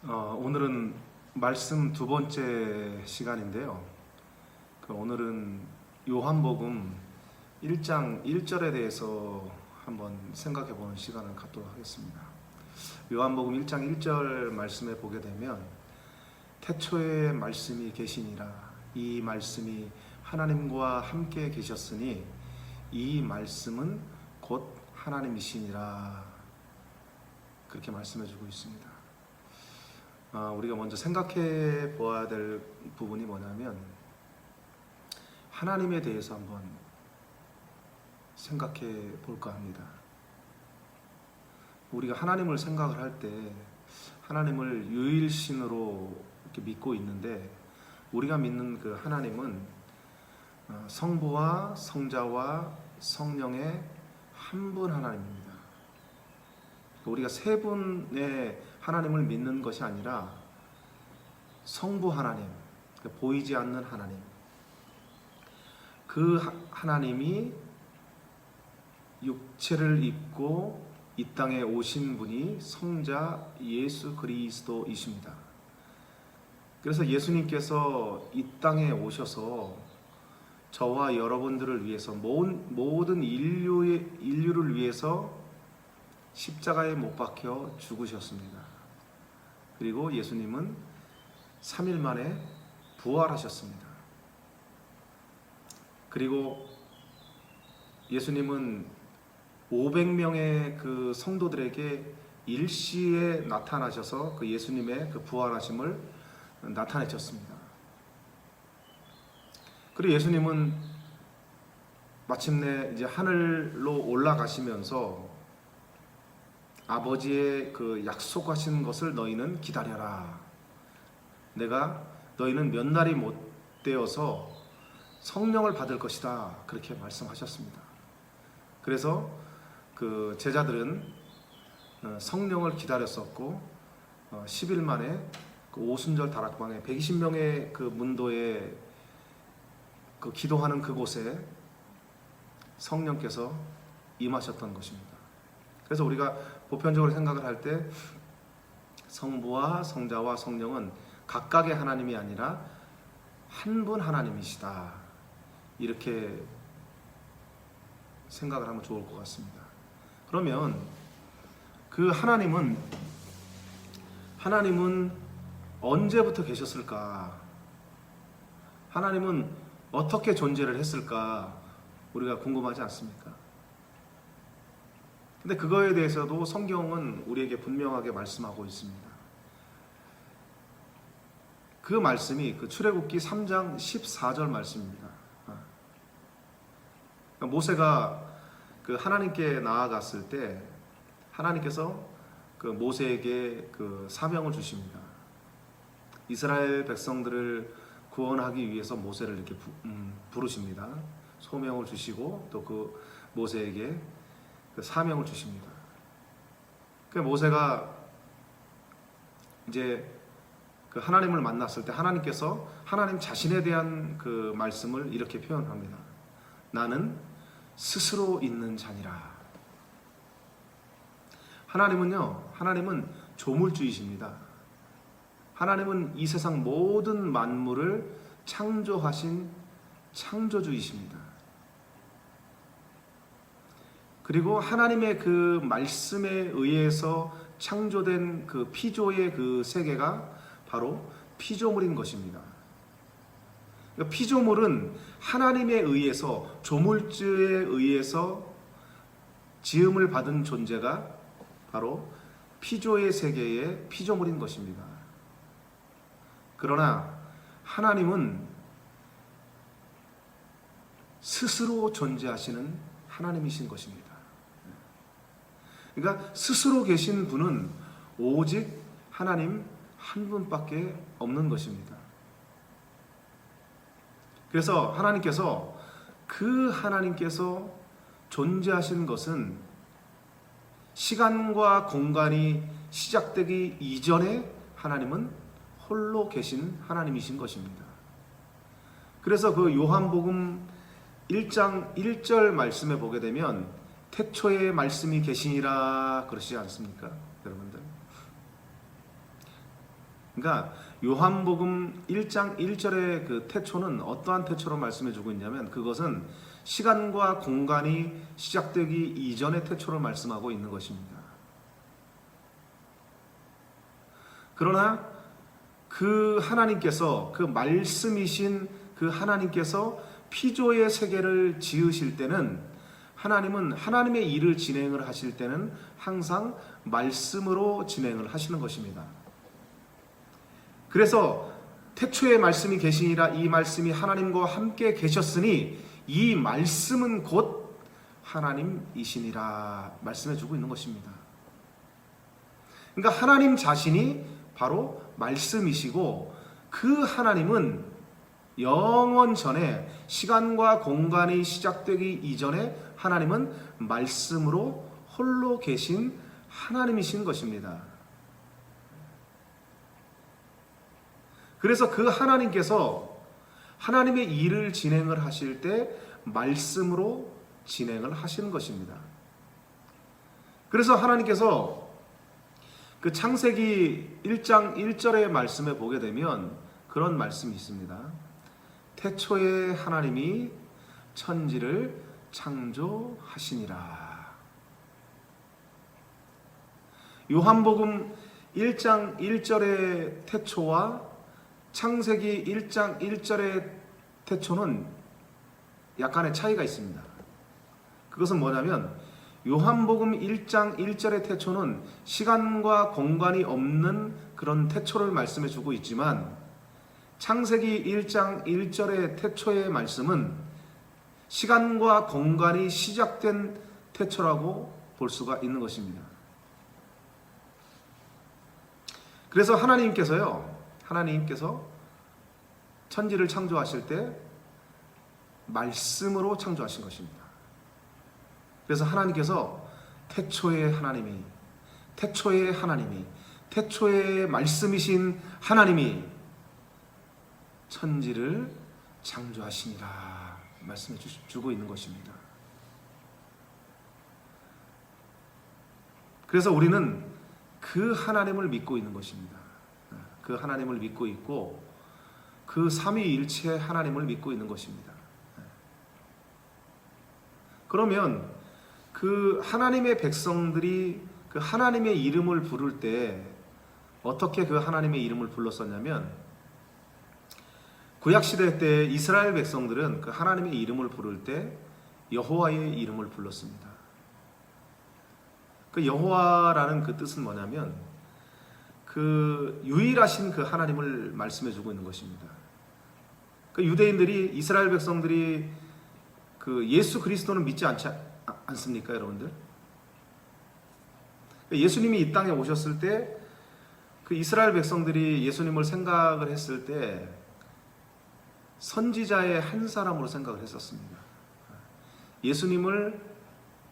오늘은 말씀 두 번째 시간인데요. 오늘은 요한복음 1장 1절에 대해서 한번 생각해 보는 시간을 갖도록 하겠습니다. 요한복음 1장 1절 말씀에 보게 되면 태초에 말씀이 계시니라, 이 말씀이 하나님과 함께 계셨으니 이 말씀은 곧 하나님이시니라, 그렇게 말씀해 주고 있습니다. 우리가 먼저 생각해 보아야 될 부분이 뭐냐면 하나님에 대해서 한번 생각해 볼까 합니다. 우리가 하나님을 생각을 할 때 하나님을 유일신으로 이렇게 믿고 있는데, 우리가 믿는 그 하나님은 성부와 성자와 성령의 한 분 하나님입니다. 우리가 세 분의 하나님을 믿는 것이 아니라 성부 하나님, 보이지 않는 하나님, 그 하나님이 육체를 입고 이 땅에 오신 분이 성자 예수 그리스도이십니다. 그래서 예수님께서 이 땅에 오셔서 저와 여러분들을 위해서, 모든 인류를 위해서 십자가에 못 박혀 죽으셨습니다. 그리고 예수님은 3일 만에 부활하셨습니다. 그리고 예수님은 500명의 그 성도들에게 일시에 나타나셔서 그 예수님의 그 부활하심을 나타내셨습니다. 그리고 예수님은 마침내 이제 하늘로 올라가시면서 아버지의 그 약속하신 것을 너희는 기다려라. 너희는 몇 날이 못 되어서 성령을 받을 것이다, 그렇게 말씀하셨습니다. 그래서 그 제자들은 성령을 기다렸었고 10일 만에 그 오순절 다락방에 120명의 그 문도에 그 기도하는 그곳에 성령께서 임하셨던 것입니다. 그래서 우리가 보편적으로 생각을 할 때 성부와 성자와 성령은 각각의 하나님이 아니라 한 분 하나님이시다, 이렇게 생각을 하면 좋을 것 같습니다. 그러면 그 하나님은 언제부터 계셨을까? 하나님은 어떻게 존재를 했을까? 우리가 궁금하지 않습니까? 근데 그거에 대해서도 성경은 우리에게 분명하게 말씀하고 있습니다. 그 말씀이 그 출애굽기 3장 14절 말씀입니다. 모세가 그 하나님께 나아갔을 때 하나님께서 그 모세에게 그 사명을 주십니다. 이스라엘 백성들을 구원하기 위해서 모세를 이렇게 부르십니다. 소명을 주시고 또 그 모세에게 그 사명을 주십니다. 그 모세가 이제 그 하나님을 만났을 때 하나님께서 하나님 자신에 대한 그 말씀을 이렇게 표현합니다. 나는 스스로 있는 자니라. 하나님은 조물주이십니다. 하나님은 이 세상 모든 만물을 창조하신 창조주이십니다. 그리고 하나님의 그 말씀에 의해서 창조된 그 피조의 그 세계가 바로 피조물인 것입니다. 피조물은 하나님에 의해서, 조물주에 의해서 지음을 받은 존재가 바로 피조의 세계의 피조물인 것입니다. 그러나 하나님은 스스로 존재하시는 하나님이신 것입니다. 그러니까 스스로 계신 분은 오직 하나님 한 분밖에 없는 것입니다. 그래서 하나님께서 존재하신 것은 시간과 공간이 시작되기 이전에 하나님은 홀로 계신 하나님이신 것입니다. 그래서 그 요한복음 1장 1절 말씀에 보게 되면 태초에 말씀이 계시니라 그러시지 않습니까? 여러분들, 그러니까 요한복음 1장 1절의 그 태초는 어떠한 태초로 말씀해 주고 있냐면 그것은 시간과 공간이 시작되기 이전의 태초를 말씀하고 있는 것입니다. 그러나 그 하나님께서, 그 말씀이신 그 하나님께서 피조의 세계를 지으실 때는 하나님은 하나님의 일을 진행을 하실 때는 항상 말씀으로 진행을 하시는 것입니다. 그래서 태초에 말씀이 계시니라, 이 말씀이 하나님과 함께 계셨으니 이 말씀은 곧 하나님이시니라 말씀해 주고 있는 것입니다. 그러니까 하나님 자신이 바로 말씀이시고 그 하나님은 영원 전에 시간과 공간이 시작되기 이전에 하나님은 말씀으로 홀로 계신 하나님이신 것입니다. 그래서 그 하나님께서 하나님의 일을 진행을 하실 때 말씀으로 진행을 하시는 것입니다. 그래서 하나님께서 그 창세기 1장 1절의 말씀에 보게 되면 그런 말씀이 있습니다. 태초에 하나님이 천지를 창조하시니라. 요한복음 1장 1절의 태초와 창세기 1장 1절의 태초는 약간의 차이가 있습니다. 그것은 뭐냐면 요한복음 1장 1절의 태초는 시간과 공간이 없는 그런 태초를 말씀해 주고 있지만 창세기 1장 1절의 태초의 말씀은 시간과 공간이 시작된 태초라고 볼 수가 있는 것입니다. 그래서 하나님께서 천지를 창조하실 때 말씀으로 창조하신 것입니다. 그래서 하나님께서 태초의 말씀이신 하나님이 천지를 창조하시니라 말씀해 주고 있는 것입니다. 그래서 우리는 그 하나님을 믿고 있는 것입니다. 그 하나님을 믿고 있고 그 삼위일체 하나님을 믿고 있는 것입니다. 그러면 그 하나님의 백성들이 그 하나님의 이름을 부를 때 어떻게 그 하나님의 이름을 불렀었냐면 구약시대 때 이스라엘 백성들은 그 하나님의 이름을 부를 때 여호와의 이름을 불렀습니다. 그 여호와라는 그 뜻은 뭐냐면 그 유일하신 그 하나님을 말씀해 주고 있는 것입니다. 그 유대인들이, 이스라엘 백성들이 그 예수 그리스도는 믿지 않습니까, 여러분들? 예수님이 이 땅에 오셨을 때 그 이스라엘 백성들이 예수님을 생각을 했을 때 선지자의 한 사람으로 생각을 했었습니다. 예수님을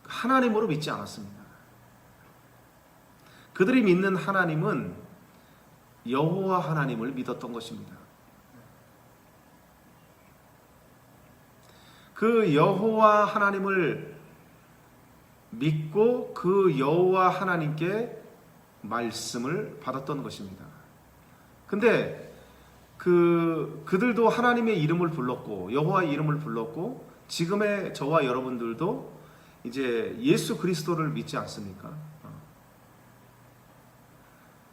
하나님으로 믿지 않았습니다. 그들이 믿는 하나님은 여호와 하나님을 믿었던 것입니다. 그 여호와 하나님을 믿고 그 여호와 하나님께 말씀을 받았던 것입니다. 근데 그들도 하나님의 이름을 불렀고 여호와의 이름을 불렀고 지금의 저와 여러분들도 이제 예수 그리스도를 믿지 않습니까?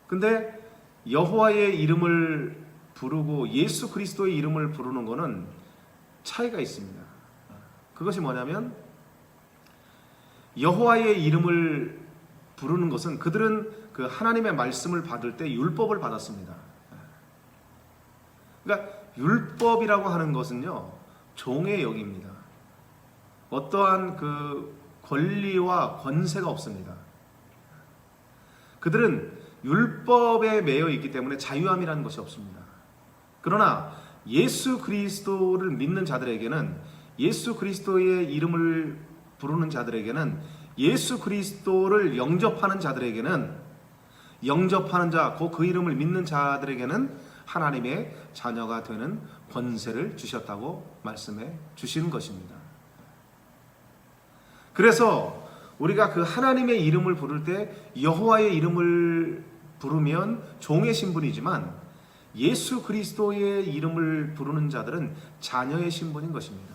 근데 여호와의 이름을 부르고 예수 그리스도의 이름을 부르는 것은 차이가 있습니다. 그것이 뭐냐면 여호와의 이름을 부르는 것은 그들은 그 하나님의 말씀을 받을 때 율법을 받았습니다. 그러니까 율법이라고 하는 것은요, 종의 역입니다. 어떠한 그 권리와 권세가 없습니다. 그들은 율법에 매여 있기 때문에 자유함이라는 것이 없습니다. 그러나 예수 그리스도를 믿는 자들에게는, 예수 그리스도의 이름을 부르는 자들에게는, 예수 그리스도를 영접하는 자들에게는, 영접하는 자, 그 이름을 믿는 자들에게는 하나님의 자녀가 되는 권세를 주셨다고 말씀해 주시는 것입니다. 그래서 우리가 그 하나님의 이름을 부를 때 여호와의 이름을 부르면 종의 신분이지만 예수 그리스도의 이름을 부르는 자들은 자녀의 신분인 것입니다.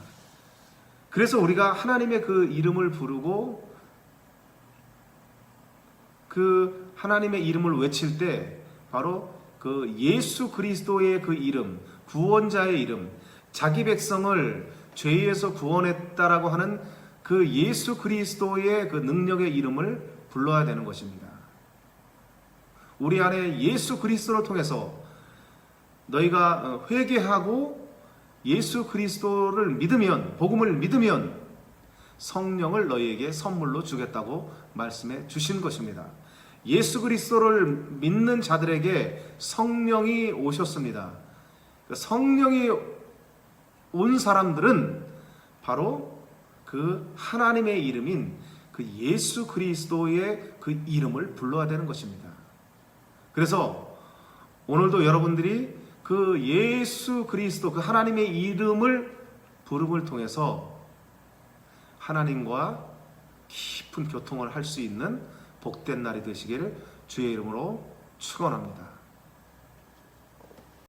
그래서 우리가 하나님의 그 이름을 부르고 그 하나님의 이름을 외칠 때 바로 그 예수 그리스도의 그 이름, 구원자의 이름, 자기 백성을 죄에서 구원했다라고 하는 그 예수 그리스도의 그 능력의 이름을 불러야 되는 것입니다. 우리 안에 예수 그리스도를 통해서 너희가 회개하고 예수 그리스도를 믿으면, 복음을 믿으면 성령을 너희에게 선물로 주겠다고 말씀해 주신 것입니다. 예수 그리스도를 믿는 자들에게 성령이 오셨습니다. 성령이 온 사람들은 바로 그 하나님의 이름인 그 예수 그리스도의 그 이름을 불러야 되는 것입니다. 그래서 오늘도 여러분들이 그 예수 그리스도, 그 하나님의 이름을 부름을 통해서 하나님과 깊은 교통을 할 수 있는 복된 날이 되시기를 주의 이름으로 축원합니다.